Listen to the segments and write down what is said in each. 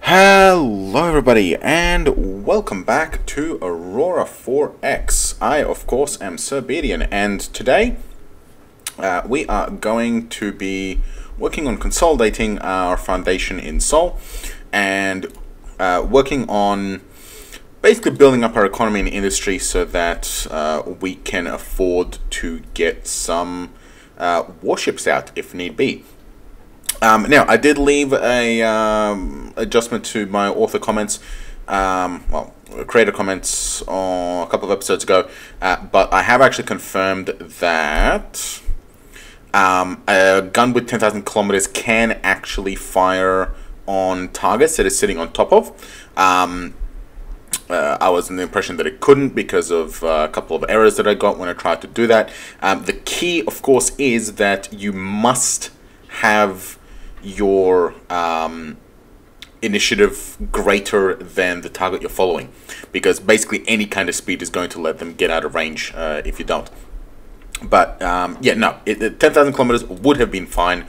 Hello everybody and welcome back to Aurora 4X. I of course am Sir Bedian, and today we are going to be working on consolidating our foundation in Seoul and working on basically building up our economy and industry so that we can afford to get some warships out if need be. Now, I did leave a adjustment to my author comments, well, creator comments a couple of episodes ago, but I have actually confirmed that a gun with 10,000 kilometers can actually fire on targets that it's sitting on top of. I was in the impression that it couldn't because of a couple of errors that I got when I tried to do that. The key, of course, is that you must have your initiative greater than the target you're following, because basically any kind of speed is going to let them get out of range if you don't. But yeah, no, 10,000 kilometers would have been fine.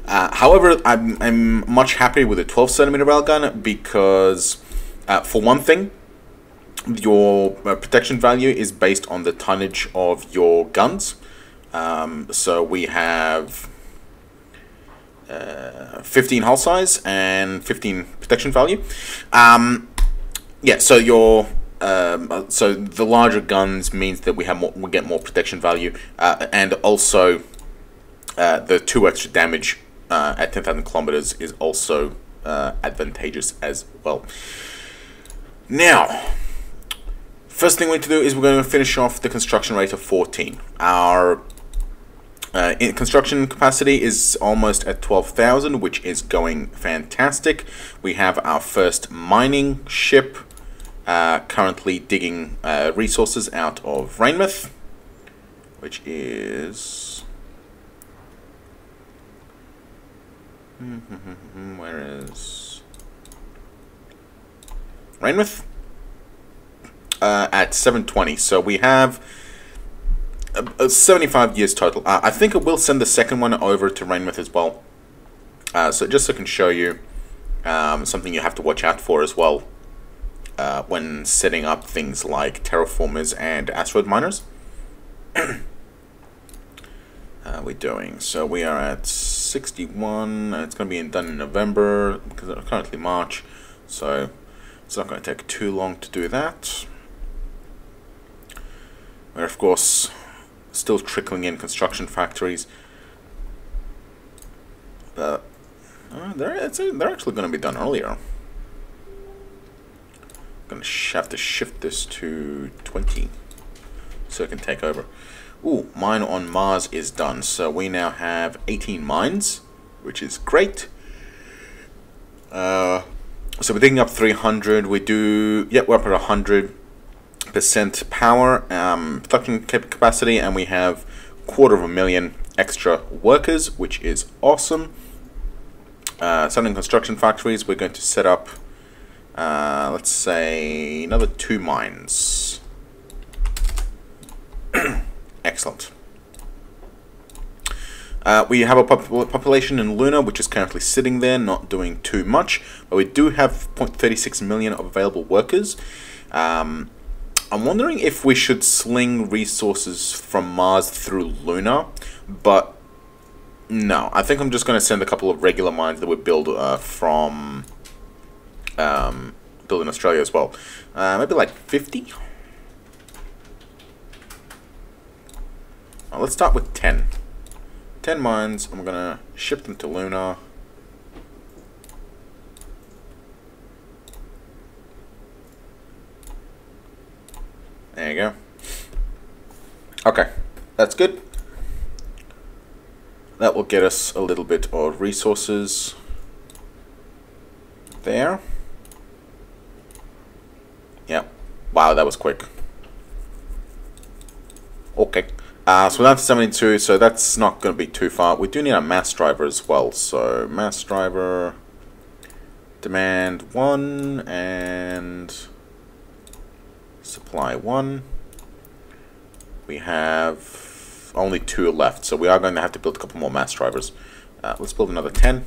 However, I'm much happier with a 12 centimeter railgun because, for one thing, your protection value is based on the tonnage of your guns. So we have 15 hull size and 15 protection value. Yeah, so your so the larger guns means that we get more protection value, and also the 2 extra damage at 10,000 kilometers is also advantageous as well. Now, first thing we need to do is we're going to finish off the construction rate of 14. Our construction capacity is almost at 12,000, which is going fantastic. We have our first mining ship currently digging resources out of Rainmouth, which is... where is Rainmouth? At 720, so we have 75 years total. I think it will send the second one over to Rainmouth as well. So just so I can show you something you have to watch out for as well when setting up things like terraformers and asteroid miners. We're doing, so we are at 61, and it's going to be done in November because it's currently March, so it's not going to take too long to do that. We're of course still trickling in construction factories, but they're actually going to be done earlier. I'm going to have to shift this to 20 so it can take over. Ooh, mine on Mars is done, so we now have 18 mines, which is great. So we're digging up 300. We do, yep, we're up at 100% power production capacity, and we have 250,000 extra workers, which is awesome. Starting construction factories, we're going to set up let's say another 2 mines. Excellent. We have a population in Luna, which is currently sitting there, not doing too much, but we do have 0.36 million of available workers. I'm wondering if we should sling resources from Mars through Luna, but no. I think I'm just going to send a couple of regular mines that we build from build in Australia as well. Maybe like 50? Let's start with 10. 10 mines, and we're going to ship them to Luna. There you go. Okay, that's good. That will get us a little bit of resources there. Yep. Wow, that was quick. Okay. So we're down to 72, so that's not going to be too far. We do need a mass driver as well. So mass driver, demand 1, and supply 1. We have only 2 left, so we are going to have to build a couple more mass drivers. Let's build another 10.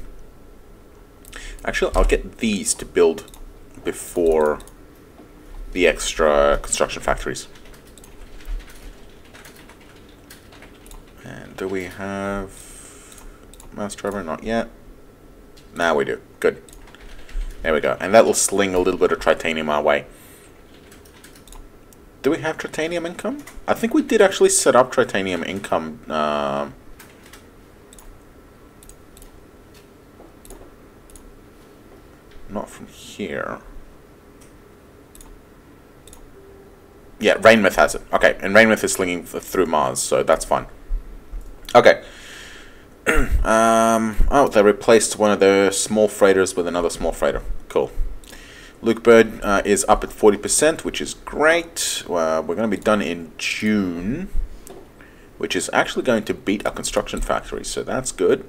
Actually, I'll get these to build before the extra construction factories. And do we have mass driver? Not yet. Now we do. Good. There we go. And that will sling a little bit of titanium our way. Do we have titanium income? I think we did actually set up titanium income. Not from here. Yeah, Rainmouth has it. Okay, and Rainmouth is slinging through Mars, so that's fine. Okay. Oh, they replaced one of the small freighters with another small freighter. Cool. Luke Bird is up at 40%, which is great. We're going to be done in June, which is actually going to beat our construction factory, so that's good.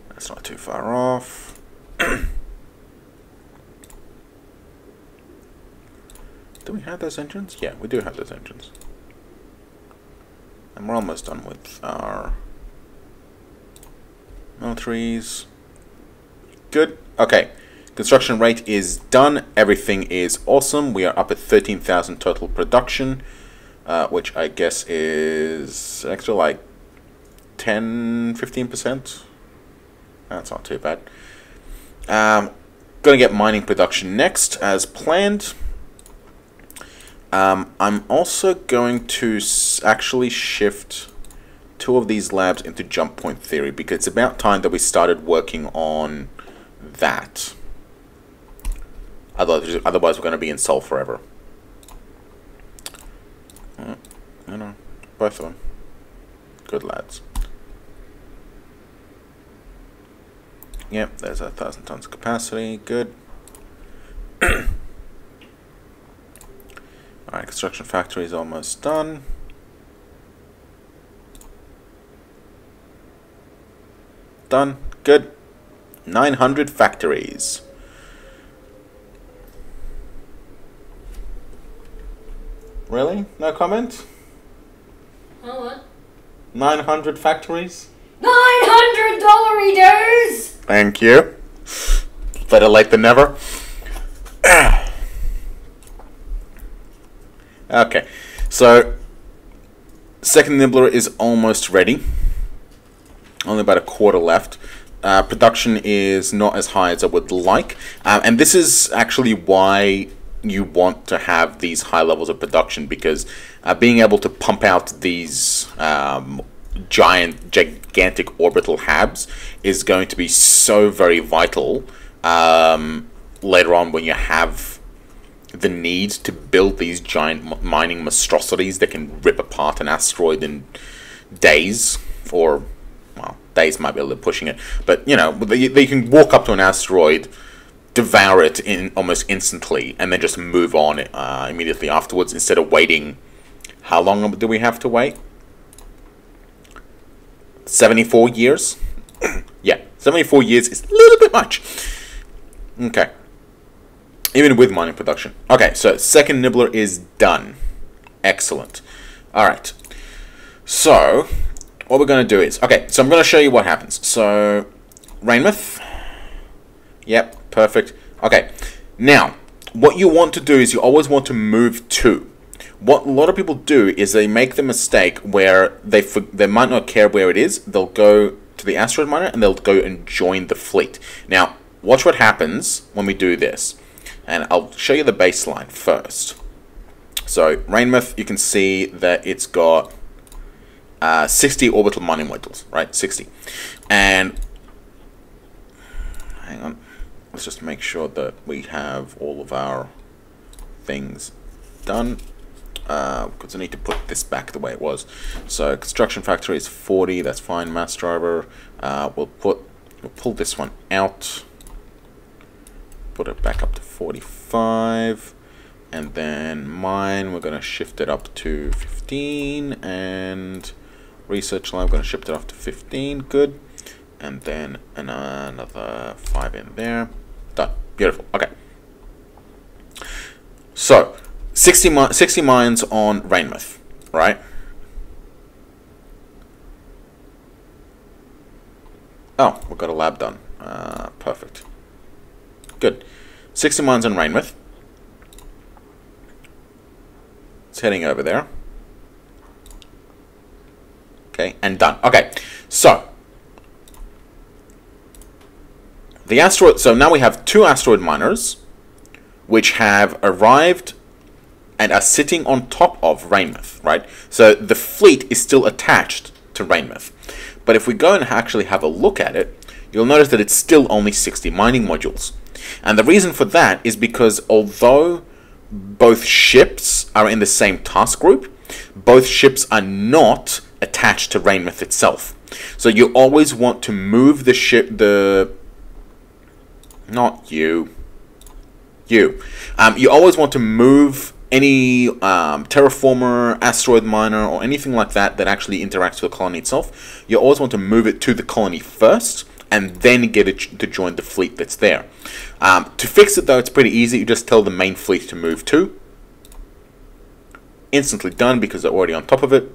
That's not too far off. Do we have those engines? Yeah, we do have those engines. And we're almost done with our militaries. Good. Okay. Construction rate is done. Everything is awesome. We are up at 13,000 total production, which I guess is extra like 10-15%. That's not too bad. Gonna get mining production next as planned. I'm also going to actually shift 2 of these labs into jump point theory because it's about time that we started working on that. Otherwise we're going to be in Sol forever. No, both of them. Good lads. Yep, there's 1,000 tons of capacity. Good. Alright, construction factory is almost done. Done. Good. 900 factories. Really? No comment? Oh, what? 900 factories? $900 dues! Thank you. Better late than never. Okay, so second nibbler is almost ready. Only about a quarter left. Production is not as high as I would like, and this is actually why you want to have these high levels of production, because being able to pump out these gigantic orbital HABs is going to be so very vital later on when you have the need to build these giant mining monstrosities that can rip apart an asteroid in days, or, well, days might be a little pushing it, but, you know, they can walk up to an asteroid, devour it in almost instantly, and then just move on immediately afterwards, instead of waiting. How long do we have to wait? 74 years? Yeah, 74 years is a little bit much. Okay. Even with mining production. Okay, so second nibbler is done. Excellent. Alright. So, what we're going to do is... Okay, so I'm going to show you what happens. So, Rainmouth. Yep, perfect. Okay, now, what you want to do is you always want to move to. What a lot of people do is they make the mistake where they might not care where it is. They'll go to the asteroid miner and they'll go and join the fleet. Now, watch what happens when we do this. And I'll show you the baseline first. So, Rainmouth, you can see that it's got 60 orbital mining modules, right? 60. And, hang on. Let's just make sure that we have all of our things done. Because I need to put this back the way it was. So, construction factory is 40. That's fine. Mass driver. We'll pull this one out. Put it back up to 45, and then mine, we're going to shift it up to 15, and research lab, going to shift it up to 15, good, and then another 5 in there, done, beautiful, okay. So, 60 mines on Rainmouth, right? Oh, we've got a lab done. Perfect. Good. 60 mines on Rainmouth. It's heading over there. Okay, and done. Okay, so the asteroid. So now we have 2 asteroid miners, which have arrived and are sitting on top of Rainmouth, right? So the fleet is still attached to Rainmouth. But if we go and actually have a look at it, you'll notice that it's still only 60 mining modules. And the reason for that is because although both ships are in the same task group, both ships are not attached to Rainmouth itself. So you always want to move the ship, not you. You always want to move any terraformer, asteroid miner, or anything like that that actually interacts with the colony itself. You always want to move it to the colony first, and then get it to join the fleet that's there. To fix it though, it's pretty easy. You just tell the main fleet to move to. Instantly done because they're already on top of it.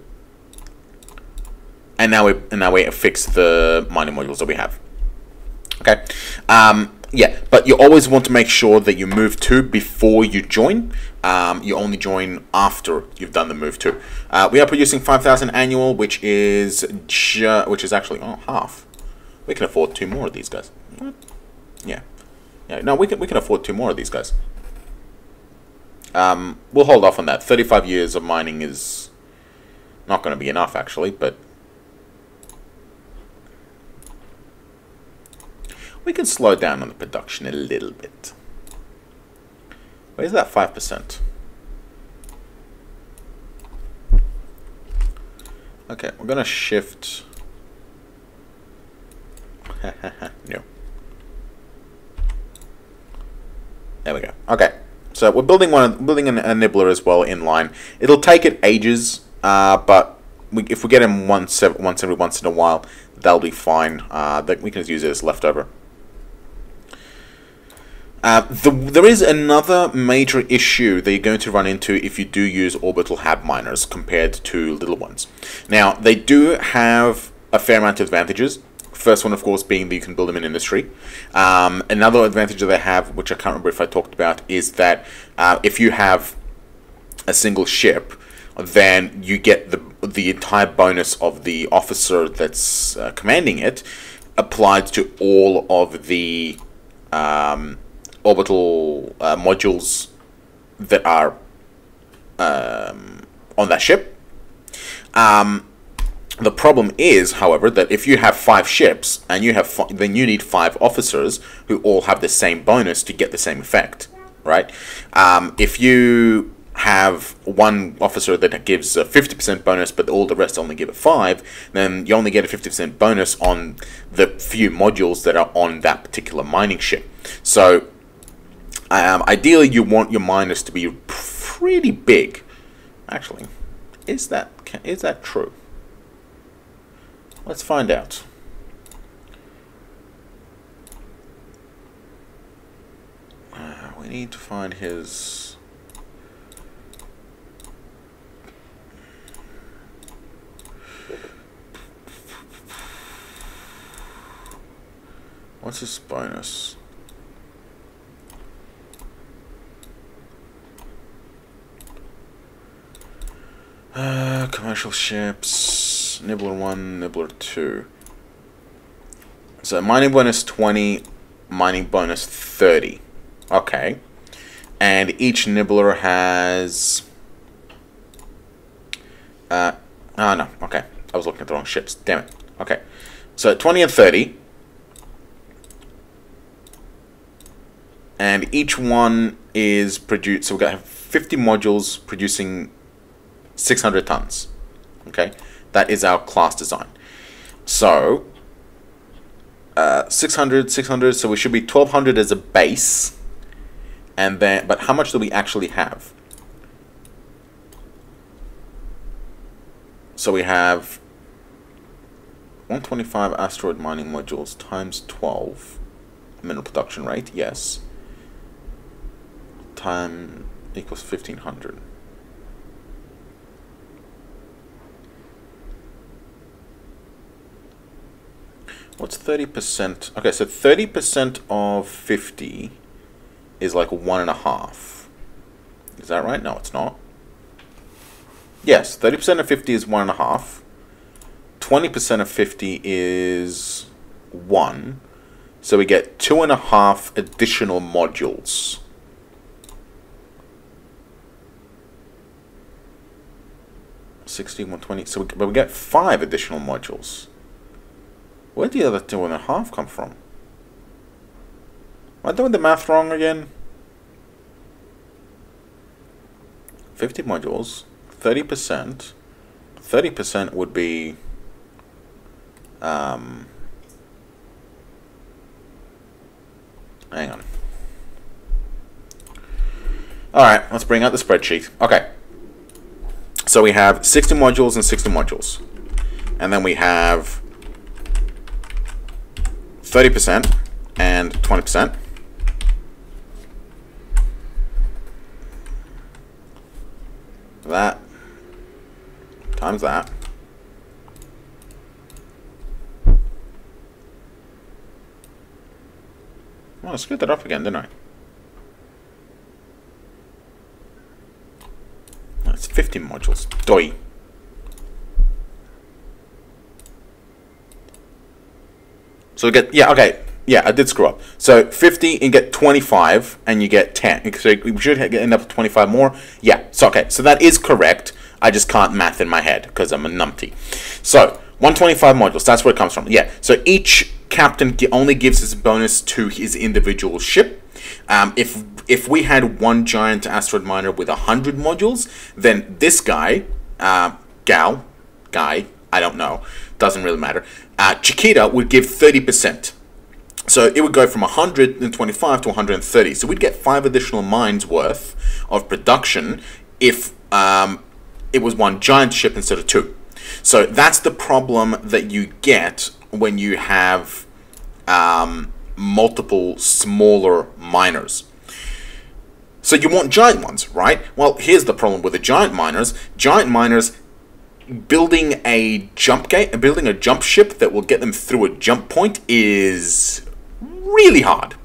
And now we fix the mining modules that we have. Okay. Yeah, but you always want to make sure that you move to before you join. You only join after you've done the move to. We are producing 5,000 annual, which is actually half. We can afford 2 more of these guys. What? Yeah. No, we can afford 2 more of these guys. We'll hold off on that. 35 years of mining is not going to be enough, actually, but we can slow down on the production a little bit. Where's that 5%? Okay, we're going to shift. No. There we go. Okay, so we're building a nibbler as well in line. It'll take it ages, but if we get him once in a while, that'll be fine. That we can just use it as leftover. There is another major issue that you're going to run into if you do use orbital hab miners compared to little ones. Now, they do have a fair amount of advantages. First one, of course, being that you can build them in industry. Another advantage that they have, which I can't remember if I talked about, is that if you have a single ship, then you get the entire bonus of the officer that's commanding it applied to all of the orbital modules that are on that ship. The problem is, however, that if you have 5 ships and you have then you need 5 officers who all have the same bonus to get the same effect, right? If you have one officer that gives a 50% bonus, but all the rest only give a 5, then you only get a 50% bonus on the few modules that are on that particular mining ship. So ideally, you want your miners to be pretty big. Actually, is that true? Let's find out. We need to find his. What's his bonus? Commercial ships, Nibbler 1, Nibbler 2. So mining bonus 20, mining bonus 30. Okay. And each Nibbler has... oh no, okay. I was looking at the wrong ships. Damn it. Okay. So 20 and 30. And each one is produced... So we've got 50 modules producing 600 tons. Okay, that is our class design. So 600, so we should be 1200 as a base, and then, but how much do we actually have? So we have 125 asteroid mining modules times 12 mineral production rate, yes, time equals 1500. What's 30%? Okay, so 30% of 50 is like 1.5. Is that right? No, it's not. Yes, 30% of 50 is 1.5. 20% of 50 is 1. So we get 2.5 additional modules. $60, $120. So we get 5 additional modules. Where did the other 2.5 come from? Am I doing the math wrong again? 50 modules, 30%. 30% would be hang on. Alright, let's bring out the spreadsheet. Okay. So we have 60 modules and 60 modules. And then we have 30% and 20%. That times that. Well, I screwed that up again, didn't I? That's 50 modules. Doi. So we get, yeah, okay. Yeah, I did screw up. So 50, you get 25, and you get 10. So we should end up with 25 more. Yeah, so okay. So that is correct. I just can't math in my head because I'm a numpty. So 125 modules, that's where it comes from. Yeah, so each captain only gives his bonus to his individual ship. If we had one giant asteroid miner with 100 modules, then this guy, guy, I don't know, doesn't really matter, Chiquita would give 30%. So it would go from 125 to 130. So we'd get 5 additional mines worth of production if it was one giant ship instead of 2. So that's the problem that you get when you have multiple smaller miners. So you want giant ones, right? Well, here's the problem with the giant miners. Giant miners, building a jump ship that will get them through a jump point is really hard,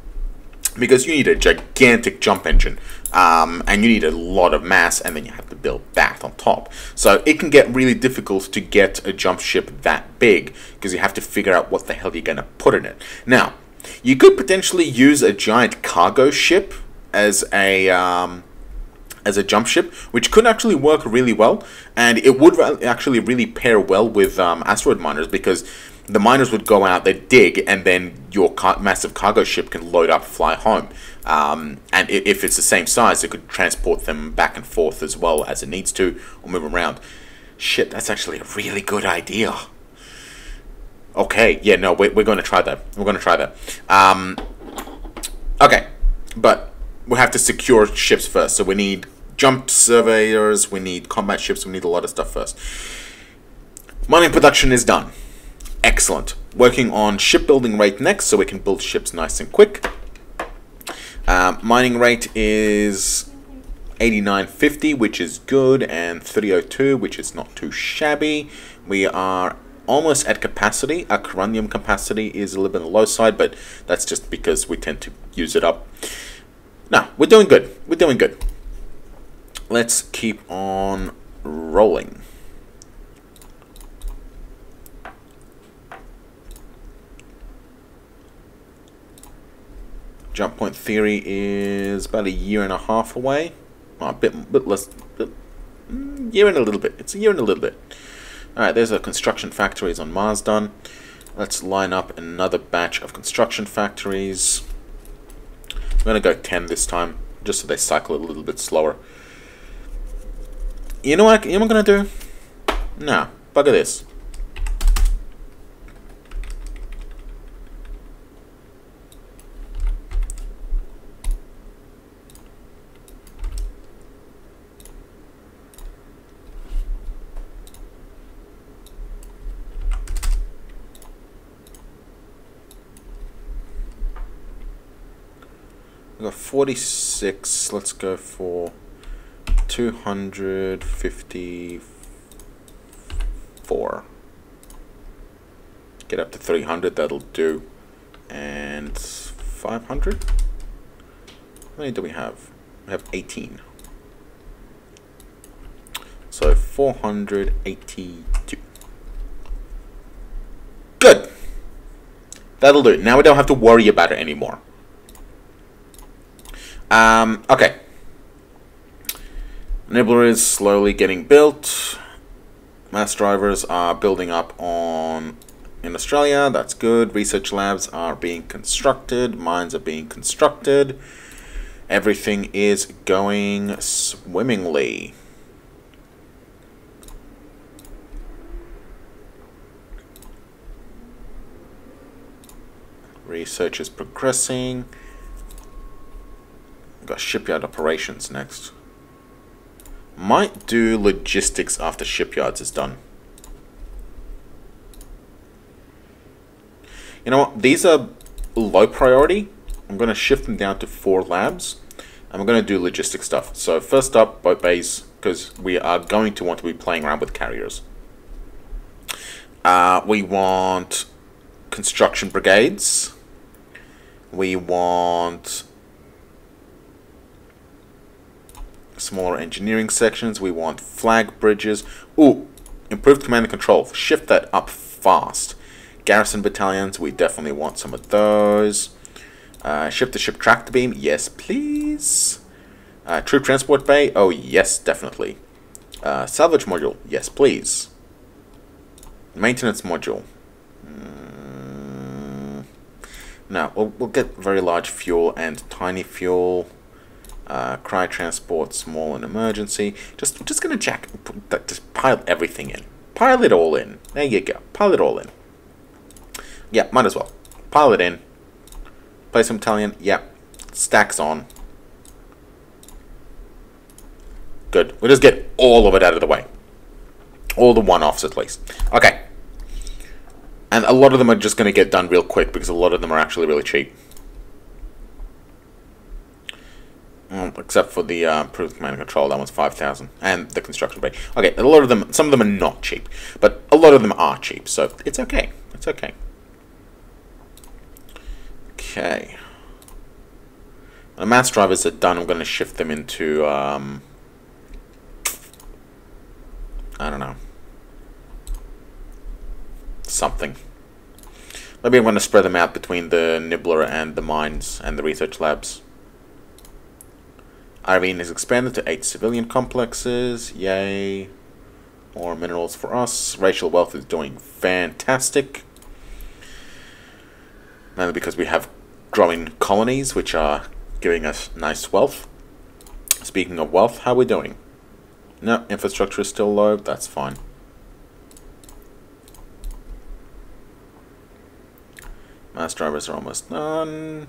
because you need a gigantic jump engine, and you need a lot of mass, and then you have to build that on top. So it can get really difficult to get a jump ship that big, because you have to figure out what the hell you're going to put in it. Now, you could potentially use a giant cargo ship as a jump ship, which could actually work really well, and it would actually really pair well with asteroid miners, because the miners would go out, they'd dig, and then your massive cargo ship can load up, fly home. And if it's the same size, it could transport them back and forth as well as it needs to, or move around. Shit, that's actually a really good idea. Okay, yeah, no, we're going to try that. We're going to try that. Okay, but we have to secure ships first. So we need jump surveyors, we need combat ships, we need a lot of stuff first. Mining production is done. Excellent. Working on shipbuilding rate next, so we can build ships nice and quick. Mining rate is 8950, which is good, and 302, which is not too shabby. We are almost at capacity. Our coronium capacity is a little bit on the low side, but that's just because we tend to use it up. No, we're doing good. We're doing good. Let's keep on rolling. Jump point theory is about 1.5 years away. Oh, a bit less. Year and a little bit. It's a year and a little bit. Alright, there's a construction factories on Mars done. Let's line up another batch of construction factories. I'm going to go 10 this time, just so they cycle a little bit slower. You know what I'm going to do? Nah, bugger this. We got 46. Let's go for 254. Get up to 300, that'll do. And 500? How many do we have? We have 18. So 482. Good! That'll do. Now we don't have to worry about it anymore. Okay. Nibbler is slowly getting built. Mass drivers are building up in Australia. That's good. Research labs are being constructed. Mines are being constructed. Everything is going swimmingly. Research is progressing. We've got shipyard operations next. Might do logistics after shipyards is done. You know what? These are low priority. I'm going to shift them down to 4 labs. And we're going to do logistic stuff. So first up, boat bays, because we are going to want to be playing around with carriers. We want construction brigades. We want smaller engineering sections. We want flag bridges. Ooh, improved command and control. Shift that up fast. Garrison battalions, we definitely want some of those. Ship-to-ship tractor beam, yes please. Troop transport bay, oh yes, definitely. Salvage module, yes please. Maintenance module. No, we'll get very large fuel and tiny fuel. Cry transport, small and emergency. Just gonna just pile everything in. Pile it all in. There you go. Pile it all in. Yeah, might as well. Pile it in. Play some Italian. Yep. Stacks on. Good. We'll just get all of it out of the way. All the one-offs at least. Okay. And a lot of them are just going to get done real quick because a lot of them are actually really cheap. Except for the improved command and control, that one's 5,000. And the construction bay. Okay, a lot of them, some of them are not cheap. But a lot of them are cheap, so it's okay. It's okay. Okay. When the mass drivers are done, I'm going to shift them into, I don't know. Something. Maybe I'm going to spread them out between the Nibbler and the mines and the research labs. Irene is expanded to 8 civilian complexes. Yay. More minerals for us. Racial wealth is doing fantastic. Mainly because we have growing colonies, which are giving us nice wealth. Speaking of wealth, how are we doing? No, infrastructure is still low. That's fine. Mass drivers are almost done.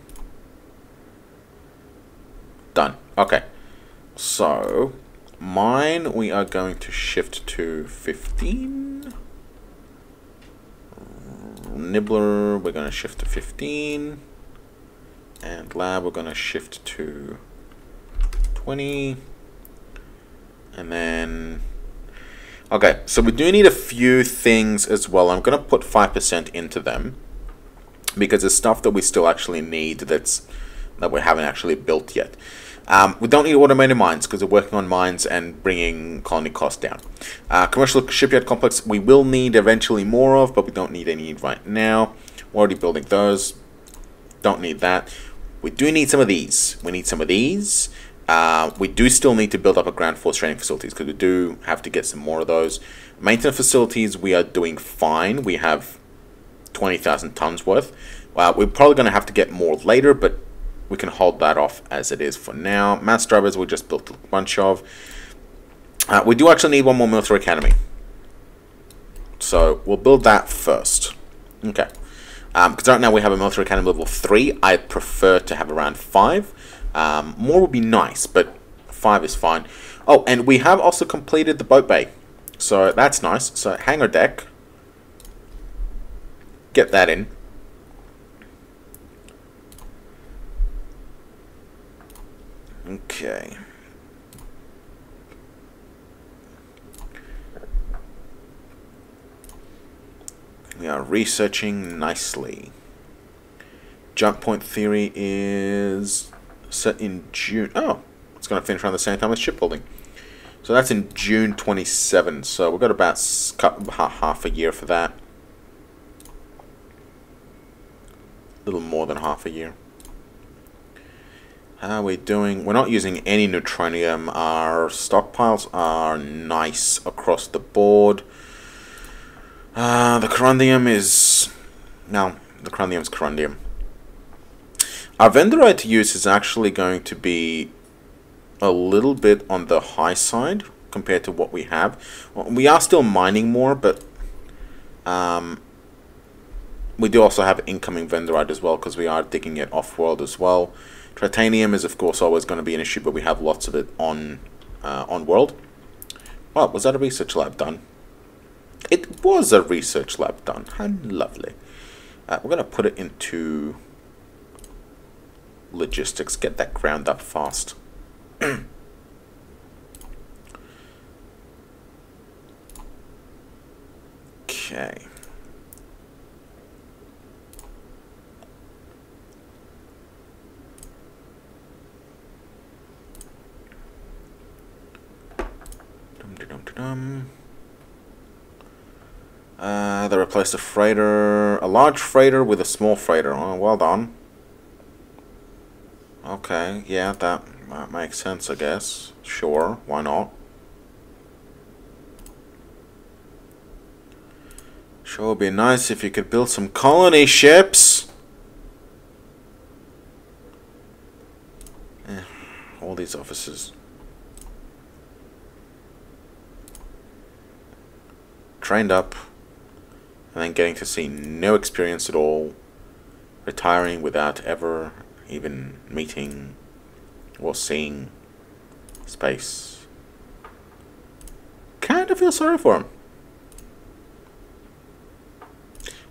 Done. Okay. So, mine we are going to shift to 15. Nibbler we're going to shift to 15. And lab we're going to shift to 20. And then... Okay, so we do need a few things as well. I'm going to put 5% into them. Because there's stuff that we still actually need that we haven't actually built yet. We don't need automated mines because we're working on mines and bringing colony costs down. Commercial shipyard complex we will need eventually more of, but we don't need any right now. We're already building those. Don't need that. We do need some of these. We need some of these. We do still need to build up a ground force training facilities because we do have to get some more of those. Maintenance facilities we are doing fine. We have 20,000 tons worth. We're probably going to have to get more later, but we can hold that off as it is for now. Mass drivers we just built a bunch of. We do actually need one more military academy. So we'll build that first. Okay. Because right now we have a military academy level 3. I'd prefer to have around 5. More would be nice, but 5 is fine. Oh, and we have also completed the boat bay. So that's nice. So hangar deck. Get that in. Okay. We are researching nicely. Jump point theory is set in June. Oh, it's going to finish around the same time as shipbuilding. So that's in June 27. So we've got about half a year for that. A little more than half a year. How are we doing? We're not using any neutronium. Our stockpiles are nice across the board. The corundium is... No, the corundium's corundium. Our vendorite use is actually going to be a little bit on the high side compared to what we have. We are still mining more, but we do also have incoming vendorite as well because we are digging it off-world as well. Titanium is, of course, always going to be an issue, but we have lots of it on world. Well, was that a research lab done? It was a research lab done. How lovely. We're going to put it into logistics. Get that ground up fast. Okay. They replaced a large freighter with a small freighter. Oh, well done. Okay, yeah, that makes sense, I guess. Sure, why not? Sure would be nice if you could build some colony ships. All these officers. Trained up, and then getting to see no experience at all, retiring without ever even meeting or seeing space. Kind of feel sorry for him.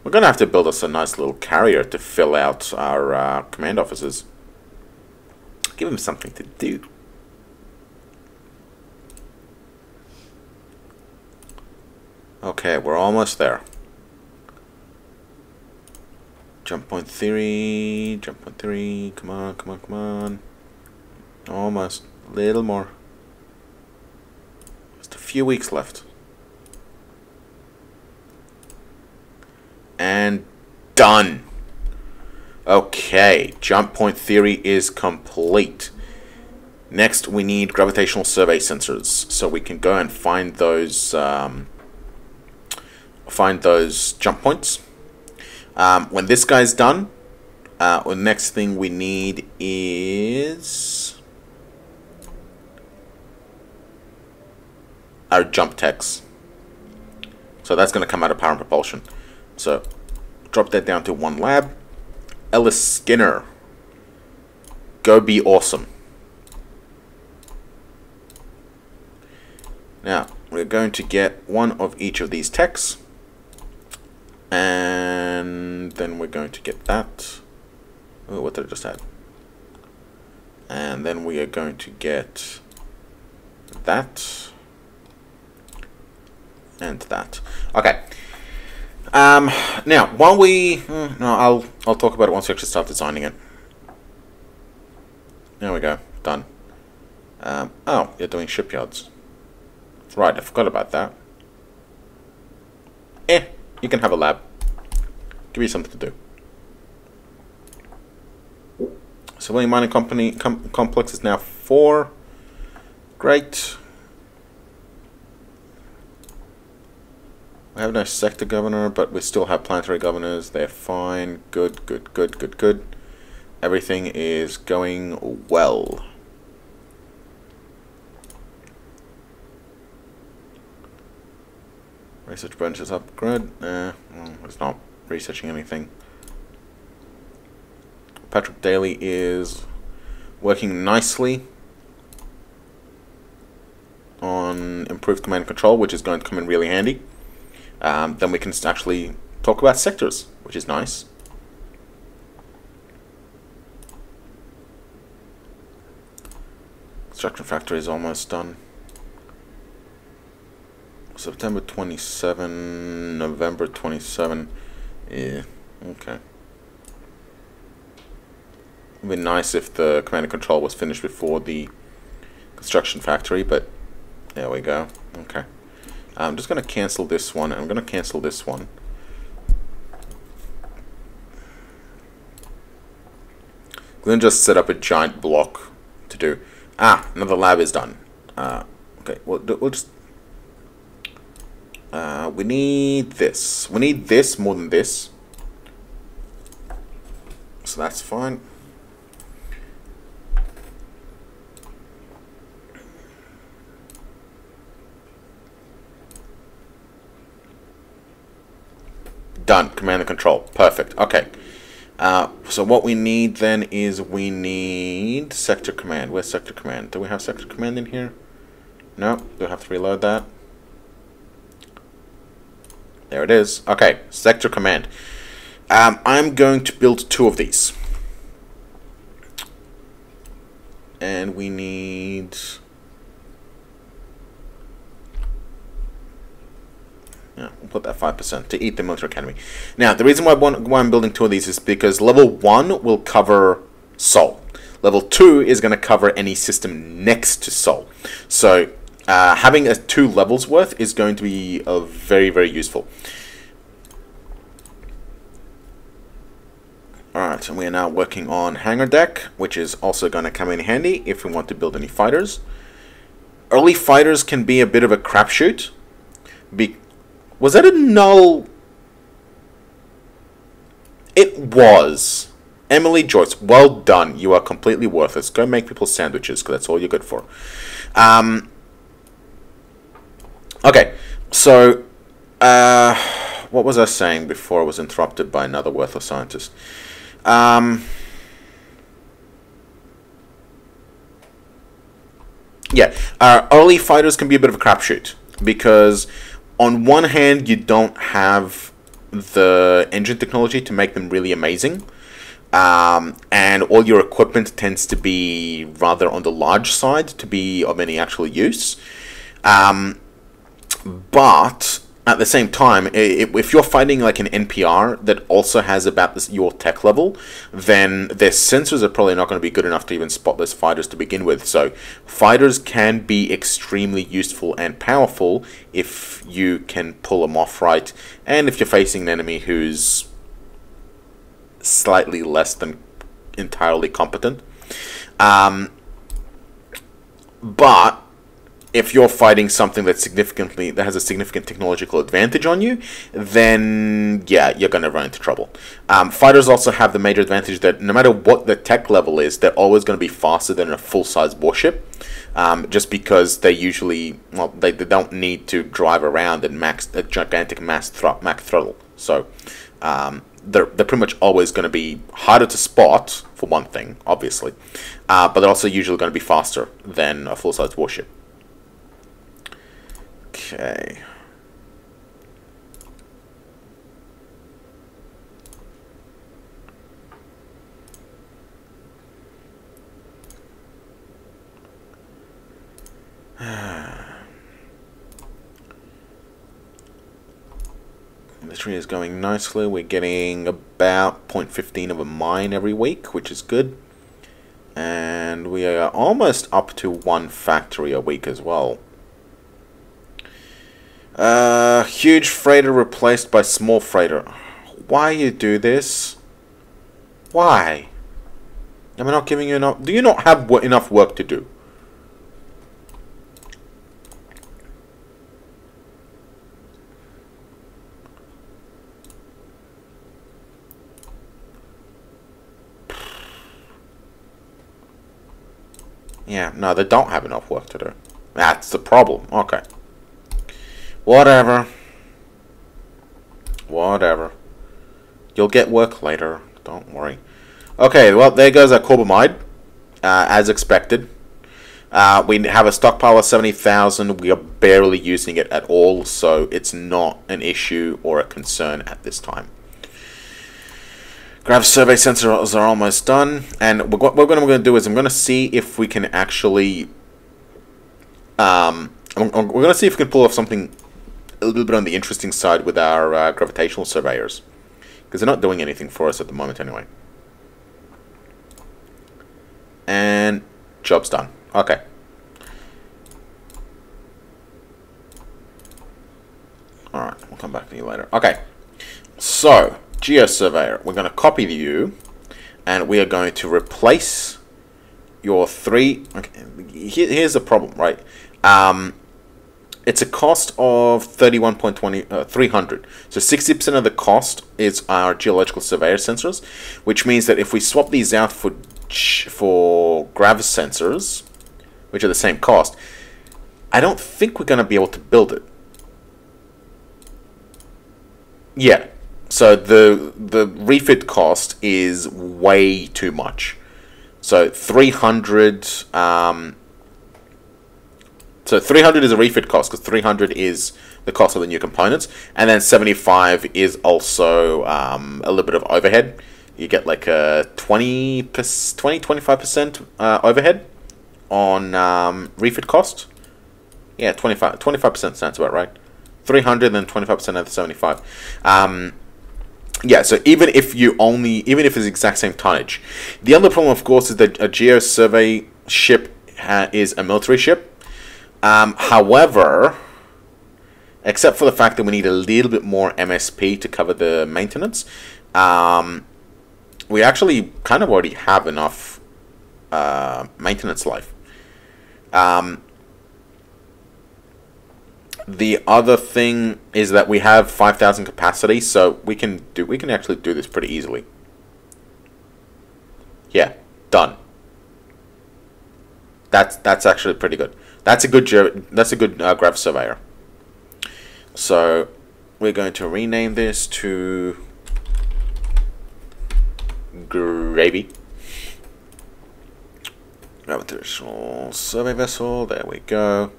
We're gonna have to build us a nice little carrier to fill out our command officers. Give him something to do. Okay, we're almost there. Jump point theory, come on, come on, come on. Almost, a little more. Just a few weeks left. And done. Okay, jump point theory is complete. Next, we need gravitational survey sensors, so we can go and find those jump points. When this guy's done, the next thing we need is our jump techs. So that's going to come out of power and propulsion. So drop that down to one lab. Ellis Skinner, go be awesome. Now we're going to get one of each of these techs. And then we're going to get that. Oh, what did I just add? And then we are going to get that. And that. Okay. Now, while we... no, I'll talk about it once we actually start designing it. There we go. Done. Oh, you're doing shipyards. Right, I forgot about that. You can have a lab. Give you something to do. Civilian mining company complex is now 4. Great. We have no sector governor, but we still have planetary governors. They're fine. Good, good, good, good, good. Everything is going well. Research branches upgrade. Well, it's not researching anything. Patrick Daly is working nicely on improved command and control, which is going to come in really handy. Then we can actually talk about sectors, which is nice. Construction factory is almost done. September 27, November 27. Yeah, okay. It'd be nice if the command and control was finished before the construction factory, but there we go. Okay. I'm just going to cancel this one, and I'm going to cancel this one. Then just set up a giant block to do. Ah, another lab is done. Okay, we'll just... we need this. We need this more than this. So that's fine. Done. Command and control. Perfect. Okay. So what we need then is we need sector command. Where's sector command? Do we have sector command in here? No. Do I have to reload that? There it is. Okay. Sector command. I'm going to build 2 of these. And we need... Yeah, we'll put that 5% to eat the military academy. Now, the reason why I'm building 2 of these is because level 1 will cover Sol. Level 2 is going to cover any system next to Sol. So, having a 2 levels worth is going to be very, very useful. Alright, and we are now working on hangar deck, which is also going to come in handy if we want to build any fighters. Early fighters can be a bit of a crapshoot. Was that a null? It was. Emily Joyce, well done. You are completely worthless. Go make people sandwiches, because that's all you're good for. Okay, so, what was I saying before I was interrupted by another worthless scientist? Yeah, early fighters can be a bit of a crapshoot, because on one hand, you don't have the engine technology to make them really amazing. And all your equipment tends to be rather on the large side to be of any actual use. But at the same time, if you're fighting like an NPR that also has about your tech level, then their sensors are probably not going to be good enough to even spot those fighters to begin with. So fighters can be extremely useful and powerful if you can pull them off right, and if you're facing an enemy who's slightly less than entirely competent. But if you're fighting something that has a significant technological advantage on you, then yeah, you're going to run into trouble. Fighters also have the major advantage that no matter what the tech level is, they're always going to be faster than a full-size warship, just because they usually, well, they don't need to drive around at a gigantic Mach throttle. So they're pretty much always going to be harder to spot, for one thing, obviously, but they're also usually going to be faster than a full-size warship. Okay. The tree is going nicely. We're getting about 0.15 of a mine every week, which is good. And we are almost up to 1 factory a week as well. Huge freighter replaced by small freighter. Why you do this? Why? Am I not giving you enough? Do you not have enough work to do? Yeah, no, they don't have enough work to do. That's the problem. Okay. Whatever. Whatever. You'll get work later. Don't worry. Okay, well, there goes our carbamide. As expected. We have a stockpile of 70,000. We are barely using it at all, so it's not an issue or a concern at this time. Grav survey sensors are almost done. And what we're going to do is I'm going to see if we can actually... we're going to see if we can pull off something a little bit on the interesting side with our gravitational surveyors, because they're not doing anything for us at the moment anyway. And job's done. Okay. Alright, we'll come back to you later. Okay. So, GeoSurveyor, we're going to copy you, and we are going to replace your 3. Okay, here's the problem, right? It's a cost of 300. So 60% of the cost is our geological surveyor sensors, which means that if we swap these out for grav sensors, which are the same cost, I don't think we're going to be able to build it. Yeah. So the refit cost is way too much. So 300. So 300 is a refit cost because 300 is the cost of the new components, and then 75 is also a little bit of overhead. You get like a 25% overhead on refit cost. Yeah, 25% sounds about right. 300 and then 25% of the 75. Yeah, so even if it's the exact same tonnage. The other problem, of course, is that a geo survey ship is a military ship. However, except for the fact that we need a little bit more MSP to cover the maintenance, we actually kind of already have enough maintenance life. The other thing is that we have 5,000 capacity, so we can actually do this pretty easily. Yeah, done. That's actually pretty good. That's a good grav surveyor. So we're going to rename this to Gravy. Gravitational survey vessel. There we go.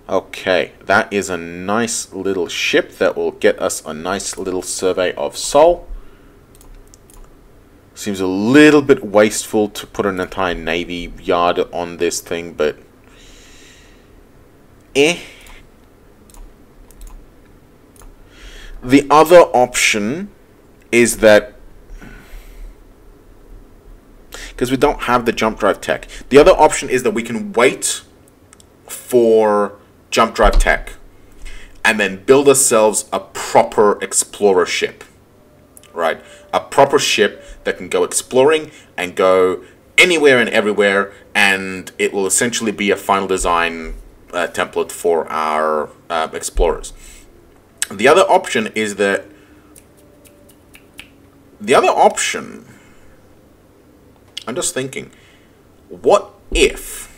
Okay, that is a nice little ship that will get us a nice little survey of Sol. Seems a little bit wasteful to put an entire navy yard on this thing, but The other option is that, because we don't have the jump drive tech, the other option is that we can wait for jump drive tech and then build ourselves a proper explorer ship, right? A proper ship that can go exploring and go anywhere and everywhere, and it will essentially be a final design template for our explorers. The other option is that I'm just thinking, what if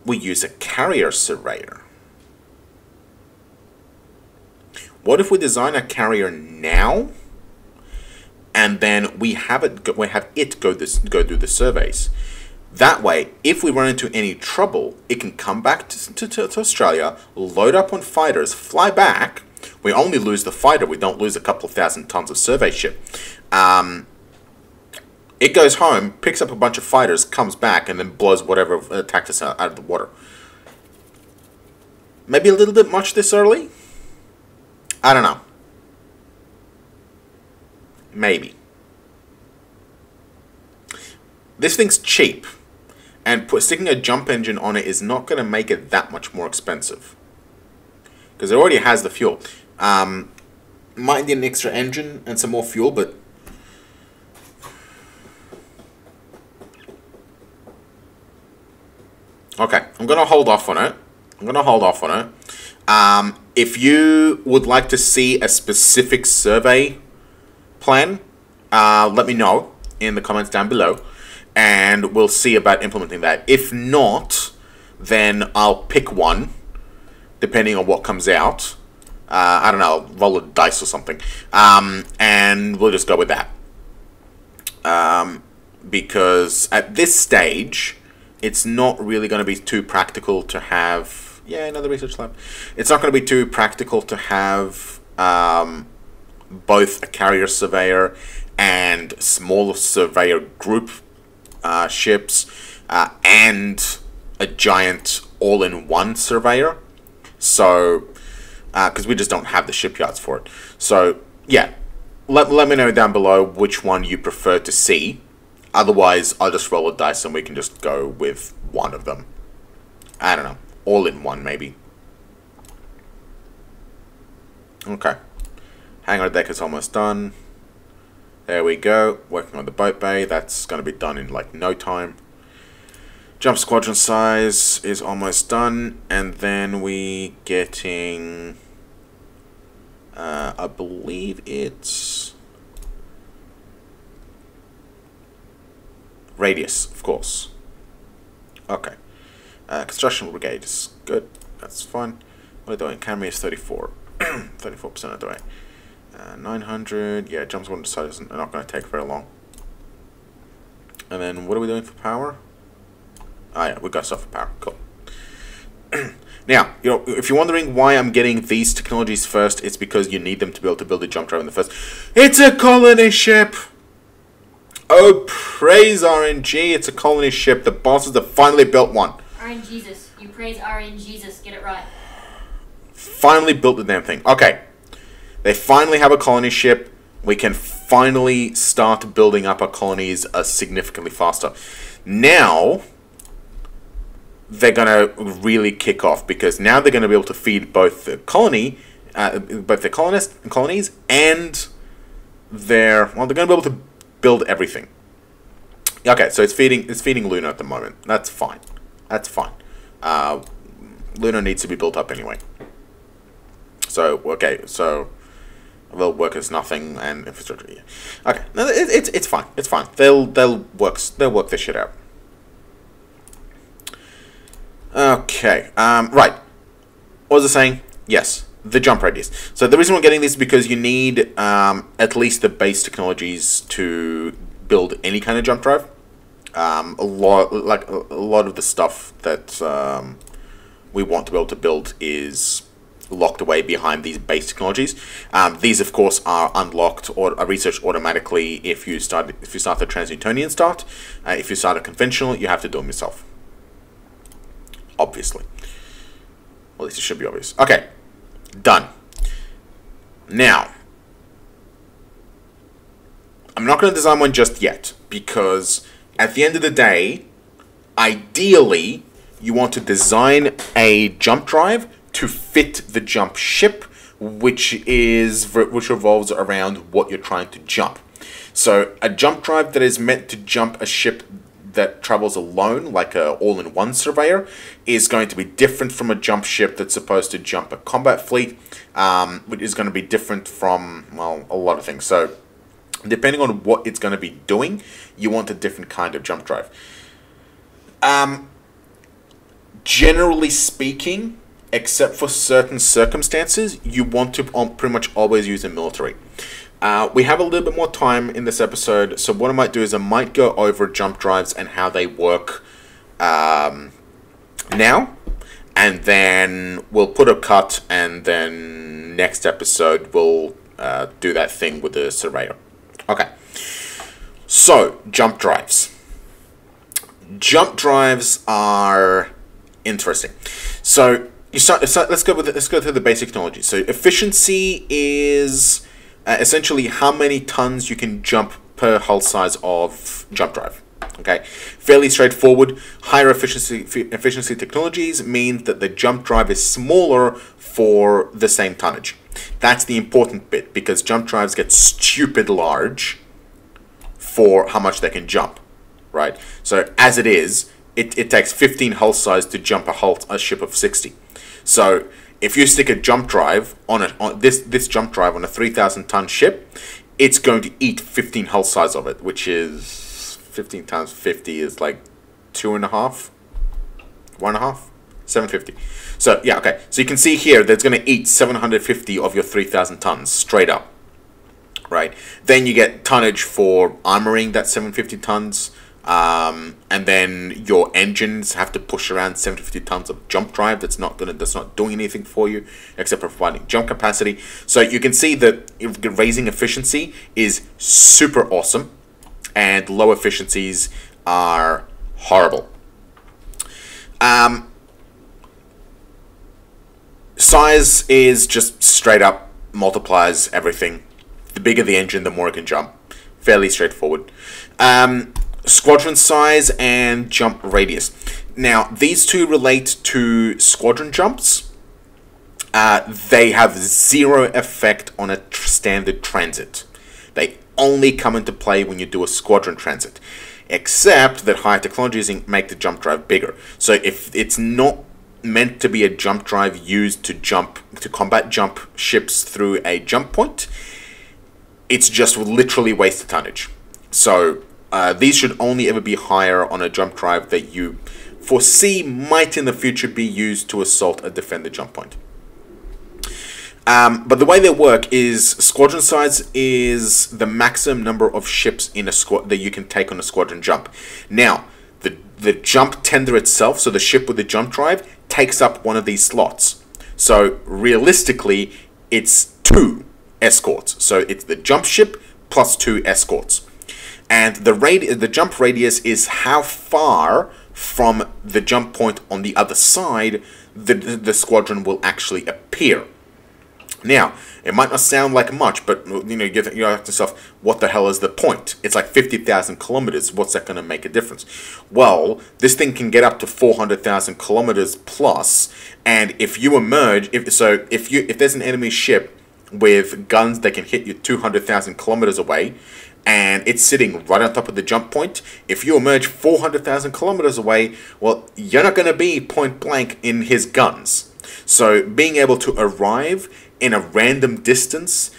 we use a carrier surveyor? What if we design a carrier now, and then we have it go do the surveys? That way, if we run into any trouble, it can come back to Australia, load up on fighters, fly back. We only lose the fighter. We don't lose a couple of thousand tons of survey ship. It goes home, picks up a bunch of fighters, comes back, and then blows whatever attacked us out of the water. Maybe a little bit much this early? I don't know. Maybe. This thing's cheap, and sticking a jump engine on it is not going to make it that much more expensive, because it already has the fuel. Might need an extra engine and some more fuel, but okay, I'm going to hold off on it. If you would like to see a specific survey plan, let me know in the comments down below, and we'll see about implementing that. If not, then I'll pick one, depending on what comes out. I don't know, roll a dice or something, and we'll just go with that. Because at this stage, it's not really going to be too practical to have... Yeah, another research lab. It's not going to be too practical to have both a carrier surveyor and smaller surveyor group ships and a giant all-in-one surveyor. So, because we just don't have the shipyards for it. So, yeah, let me know down below which one you prefer to see. Otherwise, I'll just roll a dice and we can just go with one of them. I don't know, all-in-one maybe. Okay. Hangar deck is almost done. There we go. Working on the boat bay. That's going to be done in like no time. Jump squadron size is almost done. And then we getting... I believe it's... radius, of course. Okay. Construction brigade is good. That's fine. What are we doing? Camera is 34. 34% of the way. 900. Yeah, jump squadron size is not going to take very long. And then what are we doing for power? Ah, yeah, we got stuff for power. Cool. Now, you know, if you're wondering why I'm getting these technologies first, it's because you need them to be able to build a jump drive in the first. It's a colony ship! Oh, praise RNG! It's a colony ship. The bosses have finally built one. RNGesus. You praise RNGesus. Get it right. Finally built the damn thing. Okay. They finally have a colony ship. We can finally start building up our colonies significantly faster. Now, they're going to really kick off because now they're going to be able to feed both the colony, both the colonies and their... Well, they're going to be able to build everything. Okay, so it's feeding Luna at the moment. That's fine. That's fine. Luna needs to be built up anyway. So, okay, so... They'll work as nothing and infrastructure. Yeah. Okay, no, it's fine. It's fine. They'll work this shit out. Okay. Right. What was I saying? Yes, the jump radius. So the reason we're getting this is because you need at least the base technologies to build any kind of jump drive. A lot of the stuff that we want to be able to build is locked away behind these base technologies. These, of course, are unlocked or are researched automatically if you start the Trans-Newtonian start. If you start a conventional, you have to do them yourself. Obviously. Well, at least it should be obvious. Okay. Done. Now, I'm not going to design one just yet because at the end of the day, ideally, you want to design a jump drive to fit the jump ship, which revolves around what you're trying to jump. So a jump drive that is meant to jump a ship that travels alone, like a all-in-one surveyor, is going to be different from a jump ship that's supposed to jump a combat fleet, which is going to be different from, well, a lot of things. So depending on what it's going to be doing, you want a different kind of jump drive. Generally speaking, except for certain circumstances, you want to pretty much always use a military. We have a little bit more time in this episode, so what I might do is I might go over jump drives and how they work now, and then we'll put a cut, and then next episode we'll do that thing with the surveyor. Okay, so jump drives. Jump drives are interesting. So let's go through the basic technology. So efficiency is essentially how many tons you can jump per hull size of jump drive. Okay, fairly straightforward. Higher efficiency technologies mean that the jump drive is smaller for the same tonnage. That's the important bit because jump drives get stupid large for how much they can jump. Right. So as it is, it takes 15 hull size to jump a ship of 60. So if you stick a jump drive on this jump drive on a 3,000 ton ship, it's going to eat 15 hull size of it, which is 15 times 50 is like 2.5, 1.5, 750. So yeah, okay. So you can see here that's going to eat 750 of your 3,000 tons straight up, right? Then you get tonnage for armoring that 750 tons. And then your engines have to push around 750 tons of jump drive that's not doing anything for you except for providing jump capacity. So you can see that raising efficiency is super awesome and low efficiencies are horrible. Size is just straight up multiplies everything. The bigger the engine, the more it can jump. Fairly straightforward. Squadron size and jump radius. Now, these two relate to squadron jumps. They have zero effect on a standard transit. They only come into play when you do a squadron transit. Except that higher technologies make the jump drive bigger. So if it's not meant to be a jump drive used to combat jump ships through a jump point, it's just literally wasted tonnage. So these should only ever be higher on a jump drive that you foresee might in the future be used to assault a defender jump point. But the way they work is squadron size is the maximum number of ships in a squad that you can take on a squadron jump. Now, the jump tender itself, so the ship with the jump drive, takes up one of these slots. So realistically, it's 2 escorts. So it's the jump ship plus 2 escorts. And the jump radius is how far from the jump point on the other side the squadron will actually appear. Now, it might not sound like much, but you ask yourself, what the hell is the point? It's like 50,000 kilometers. What's that going to make a difference? Well, this thing can get up to 400,000 kilometers plus, and if you emerge, if there's an enemy ship with guns that can hit you 200,000 kilometers away, and it's sitting right on top of the jump point, if you emerge 400,000 kilometers away, well, you're not going to be point blank in his guns. So being able to arrive in a random distance,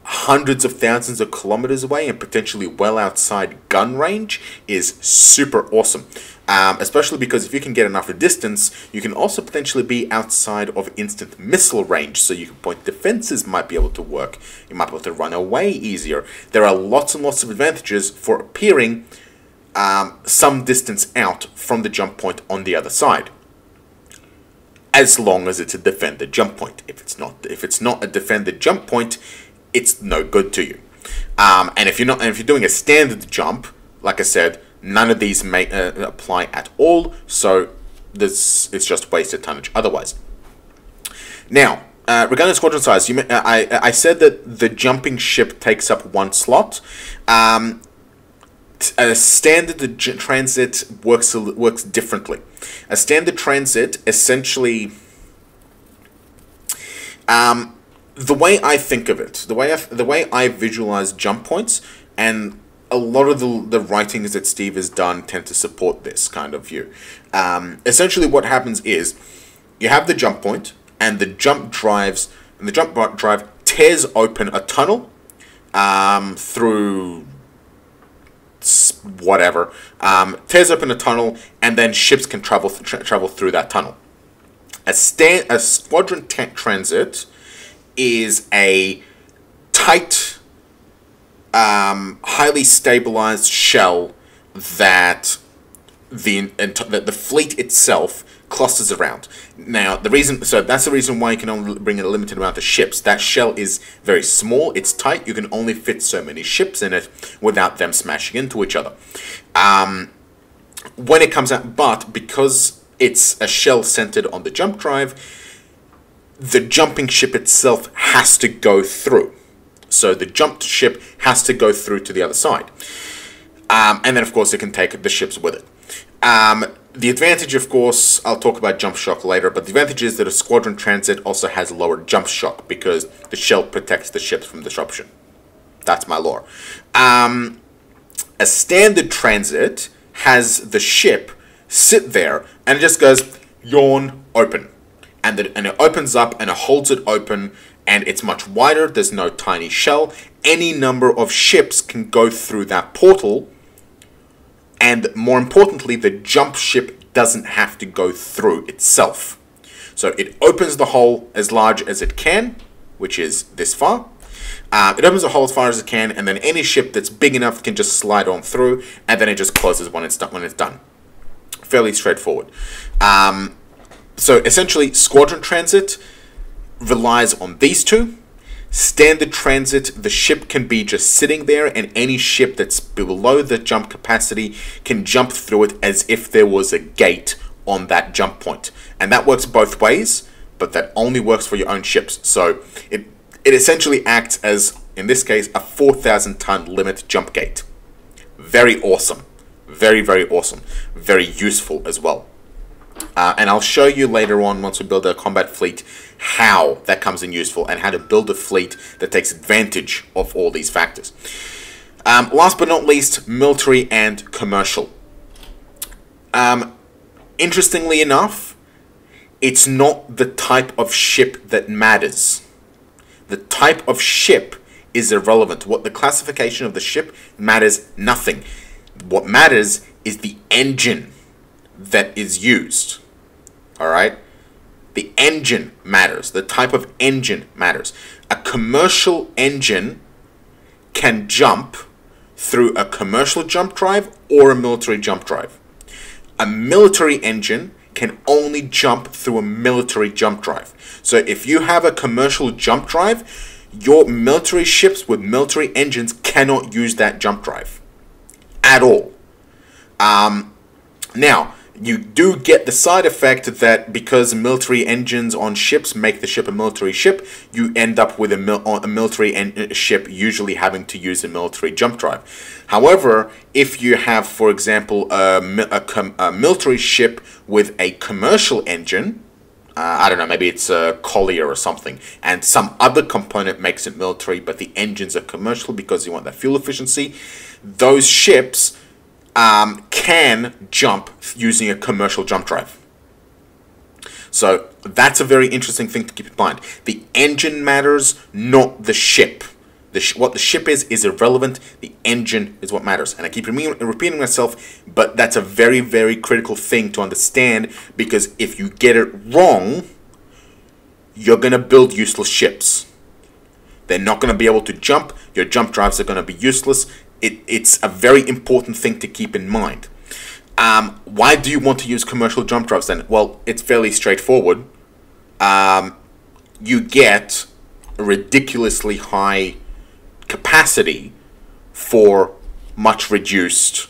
hundreds of thousands of kilometers away and potentially well outside gun range is super awesome. Especially because if you can get enough distance, you can also potentially be outside of instant missile range, so you can point defenses might be able to work. You might be able to run away easier. There are lots and lots of advantages for appearing some distance out from the jump point on the other side, as long as it's a defender jump point. If it's not a defender jump point, it's no good to you. And if you're doing a standard jump, like I said, none of these may apply at all. So it's just wasted tonnage otherwise. Now, regarding squadron size, I said that the jumping ship takes up 1 slot. A standard transit works differently. A standard transit essentially, the way I think of it, the way I visualize jump points, and a lot of the writings that Steve has done tend to support this kind of view. Essentially, what happens is you have the jump point, and the jump drive tears open a tunnel through whatever, tears open a tunnel, and then ships can travel through that tunnel. A squadron transit is a tight, highly stabilized shell that the fleet itself clusters around. Now, that's the reason why you can only bring in a limited amount of ships. That shell is very small, it's tight, you can only fit so many ships in it without them smashing into each other. When it comes out, but because it's a shell centered on the jump drive, the jumping ship itself has to go through. So the jumped ship has to go through to the other side. And then, of course, it can take the ships with it. The advantage, of course, I'll talk about jump shock later, but the advantage is that a squadron transit also has lower jump shock because the shell protects the ships from disruption. That's my lore. A standard transit has the ship sit there and it just goes, yawn, open. And it opens up and it holds it open, and it's much wider, there's no tiny shell. Any number of ships can go through that portal, and more importantly, the jump ship doesn't have to go through itself. So it opens the hole as large as it can, which is this far. It opens the hole as far as it can, and then any ship that's big enough can just slide on through, and then it just closes when it's done. Fairly straightforward. So essentially, squadron transit relies on these two. Standard transit, the ship can be just sitting there, and any ship that's below the jump capacity can jump through it as if there was a gate on that jump point. And that works both ways, but that only works for your own ships. So it essentially acts as, in this case, a 4,000 ton limit jump gate. Very awesome. Very, very awesome. Very useful as well. And I'll show you later on, once we build a combat fleet, how that comes in useful and how to build a fleet that takes advantage of all these factors. Last but not least, military and commercial. Interestingly enough, it's not the type of ship that matters. The type of ship is irrelevant. What the classification of the ship matters nothing. What matters is the engine that is used. Alright? The engine matters. The type of engine matters. A commercial engine can jump through a commercial jump drive or a military jump drive. A military engine can only jump through a military jump drive. So if you have a commercial jump drive, your military ships with military engines cannot use that jump drive at all. Now, you do get the side effect that because military engines on ships make the ship a military ship, you end up with a military ship usually having to use a military jump drive. However, if you have, for example, a military ship with a commercial engine, I don't know, maybe it's a Collier or something, and some other component makes it military, but the engines are commercial because you want that fuel efficiency, those ships can jump using a commercial jump drive. So that's a very interesting thing to keep in mind. The engine matters, not the ship. What the ship is irrelevant. The engine is what matters. And I keep repeating myself, but that's a very, very critical thing to understand, because if you get it wrong, you're going to build useless ships. They're not going to be able to jump. Your jump drives are going to be useless. It's a very important thing to keep in mind. Why do you want to use commercial jump drives then? Well, it's fairly straightforward. You get a ridiculously high capacity for much reduced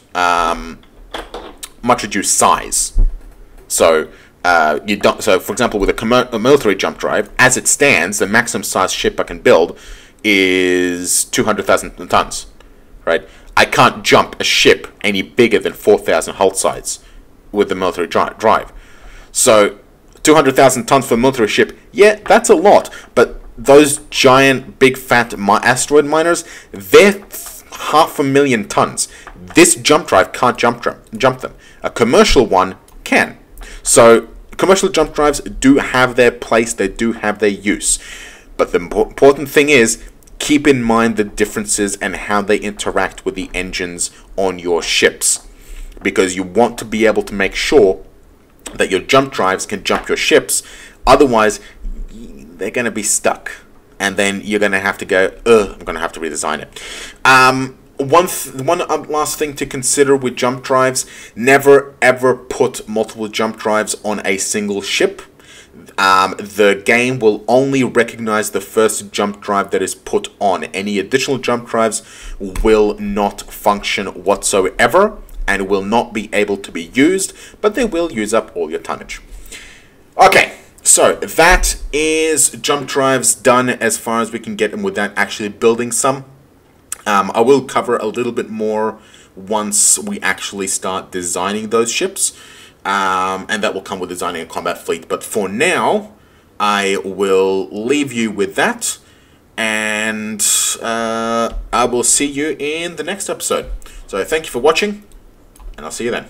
size. So you don't. So, for example, with a military jump drive, as it stands, the maximum size ship I can build is 200,000 tons. Right? I can't jump a ship any bigger than 4,000 hull size with the military drive. So 200,000 tons for a military ship, yeah, that's a lot. But those giant, big, fat asteroid miners, they're 500,000 tons. This jump drive can't jump them. A commercial one can. So commercial jump drives do have their place. They do have their use. But the important thing is, keep in mind the differences and how they interact with the engines on your ships, because you want to be able to make sure that your jump drives can jump your ships. Otherwise, they're going to be stuck, and then you're going to have to go, I'm going to have to redesign it. One last thing to consider with jump drives: never ever put multiple jump drives on a single ship. The game will only recognize the first jump drive that is put on. Any additional jump drives will not function whatsoever and will not be able to be used, but they will use up all your tonnage. Okay, so that is jump drives done as far as we can get them without actually building some. I will cover a little bit more once we actually start designing those ships. And that will come with designing a combat fleet. But for now, I will leave you with that. And I will see you in the next episode. So thank you for watching, and I'll see you then.